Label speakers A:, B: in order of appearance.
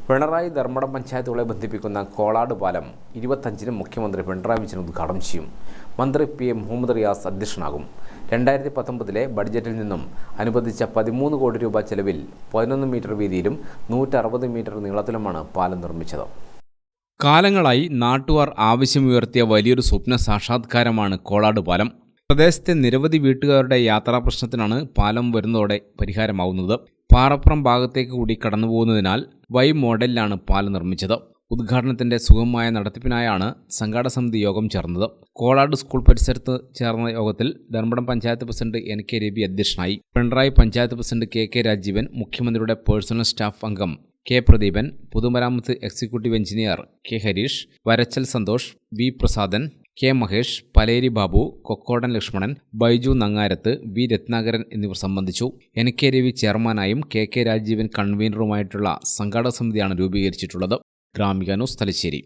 A: പിണറായി ധർമ്മടം പഞ്ചായത്തുകളെ ബന്ധിപ്പിക്കുന്ന കോളാട് പാലം 25-ന് മുഖ്യമന്ത്രി പിണറായി വിജയൻ ഉദ്ഘാടനം ചെയ്യും. മന്ത്രി PM മുഹമ്മദ് റിയാസ് അധ്യക്ഷനാകും. 2019-ലെ ബഡ്ജറ്റിൽ നിന്നും അനുവദിച്ച 13 കോടി രൂപ ചെലവിൽ 11 മീറ്റർ വീതിയിലും 160 മീറ്റർ നീളത്തിലുമാണ് പാലം നിർമ്മിച്ചത്.
B: കാലങ്ങളായി നാട്ടുകാർ ആവശ്യമുയർത്തിയ വലിയൊരു സ്വപ്ന സാക്ഷാത്കാരമാണ് കോളാട് പാലം. പ്രദേശത്തെ നിരവധി വീട്ടുകാരുടെ യാത്രാ പ്രശ്നത്തിനാണ് പാലം വരുന്നതോടെ പരിഹാരമാവുന്നത്. പാറപ്പുറം ഭാഗത്തേക്ക് കൂടി കടന്നുപോകുന്നതിനാൽ വൈ മോഡലിലാണ് പാലം നിർമ്മിച്ചത്. ഉദ്ഘാടനത്തിന്റെ സുഗമമായ നടത്തിപ്പിനായാണ് സംഘാടക സമിതി യോഗം ചേർന്നത്. കോളാട് സ്കൂൾ പരിസരത്ത് ചേർന്ന യോഗത്തിൽ ധർമ്മടം പഞ്ചായത്ത് പ്രസിഡന്റ് NK രവി അധ്യക്ഷനായി. പിണറായി പഞ്ചായത്ത് പ്രസിഡന്റ് KK രാജീവൻ, മുഖ്യമന്ത്രിയുടെ പേഴ്സണൽ സ്റ്റാഫ് അംഗം K പ്രദീപൻ, പൊതുമരാമത്ത് executive engineer K Harish, Varachal Santhosh, V Prasadan, K Mahesh, Paleri Babu, Kokkodan Lakshmanan, Baiju Nangarath, V Ratnakaran എന്നിവർ സംബന്ധിച്ചു. NK രവി ചെയർമാനായും KK രാജീവൻ കൺവീനറുമായിട്ടുള്ള സംഘാടക സമിതിയാണ് രൂപീകരിച്ചിട്ടുള്ളത്. ഗ്രാമിക ന്യൂസ്, തലശ്ശേരി.